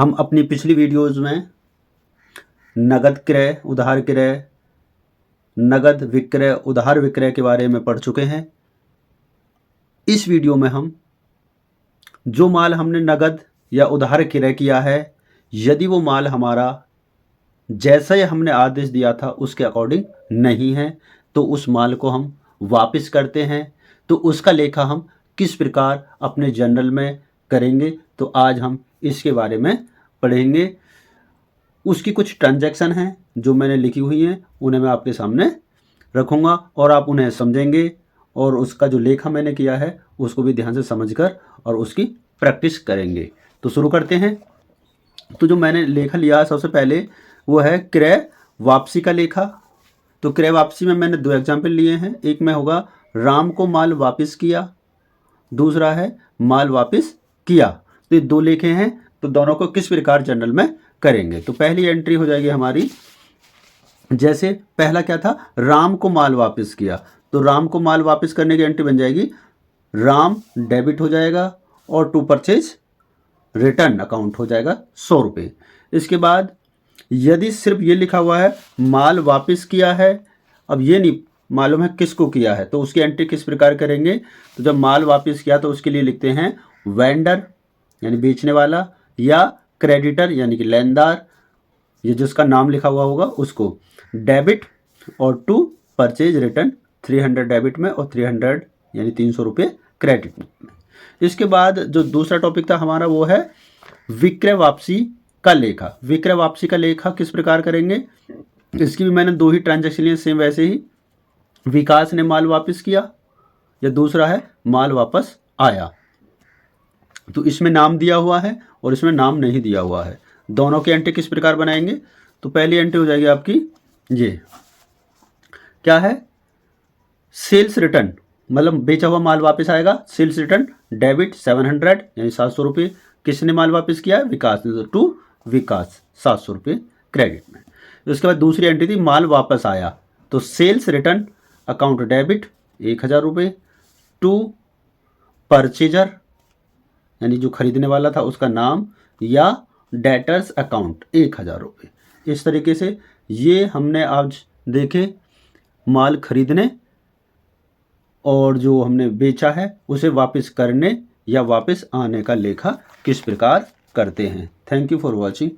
हम अपनी पिछली वीडियोज़ में नगद क्रय, उधार क्रय, नगद विक्रय, उधार विक्रय के बारे में पढ़ चुके हैं। इस वीडियो में हम जो माल हमने नगद या उधार क्रय किया है, यदि वो माल हमारा जैसा ही हमने आदेश दिया था उसके अकॉर्डिंग नहीं है तो उस माल को हम वापस करते हैं। तो उसका लेखा हम किस प्रकार अपने जर्नल में करेंगे, तो आज हम इसके बारे में पढ़ेंगे। उसकी कुछ ट्रांजैक्शन हैं जो मैंने लिखी हुई हैं, उन्हें मैं आपके सामने रखूँगा और आप उन्हें समझेंगे और उसका जो लेखा मैंने किया है उसको भी ध्यान से समझकर और उसकी प्रैक्टिस करेंगे। तो शुरू करते हैं। तो जो मैंने लेखा लिया सबसे पहले वो है क्रय वापसी का लेखा। तो क्रय वापसी में मैंने 2 एग्जाम्पल लिए हैं। एक में होगा राम को माल वापस किया, दूसरा है माल वापस किया। तो ये 2 लेखे हैं, तो दोनों को किस प्रकार जर्नल में करेंगे। तो पहली एंट्री हो जाएगी हमारी, जैसे पहला क्या था, राम को माल वापस किया, तो राम को माल वापस करने की एंट्री बन जाएगी राम डेबिट हो जाएगा और टू परचेज रिटर्न अकाउंट हो जाएगा 100 रुपये। इसके बाद यदि सिर्फ ये लिखा हुआ है माल वापस किया है, अब ये नहीं मालूम है किसको किया है, तो उसकी एंट्री किस प्रकार करेंगे। तो जब माल वापस किया तो उसके लिए लिखते हैं वेंडर यानी बेचने वाला, या क्रेडिटर यानी कि लेनदार, ये जिसका नाम लिखा हुआ होगा उसको, डेबिट और टू परचेज रिटर्न 300 डेबिट में और 300 यानी 300 रुपये क्रेडिट में। इसके बाद जो दूसरा टॉपिक था हमारा वो है विक्रय वापसी का लेखा। विक्रय वापसी का लेखा किस प्रकार करेंगे, इसकी भी मैंने 2 ही ट्रांजैक्शन लिए, सेम वैसे ही। विकास ने माल वापस किया या दूसरा है माल वापस आया। तो इसमें नाम दिया हुआ है और इसमें नाम नहीं दिया हुआ है। दोनों की एंट्री किस प्रकार बनाएंगे, तो पहली एंट्री हो जाएगी आपकी, ये क्या है, सेल्स रिटर्न, मतलब बेचा हुआ माल वापस आएगा। सेल्स रिटर्न डेबिट 700 यानी 700 रुपये, किसने माल वापस किया है, विकास ने, तो टू विकास 700 रुपये क्रेडिट में। उसके बाद दूसरी एंट्री थी माल वापस आया, तो सेल्स रिटर्न अकाउंट डेबिट 1000 रुपये टू परचेजर यानी जो खरीदने वाला था उसका नाम, या डेटर्स अकाउंट 1000 रुपये। इस तरीके से ये हमने आज देखे माल खरीदने और जो हमने बेचा है उसे वापस करने या वापस आने का लेखा किस प्रकार करते हैं। Thank you for watching.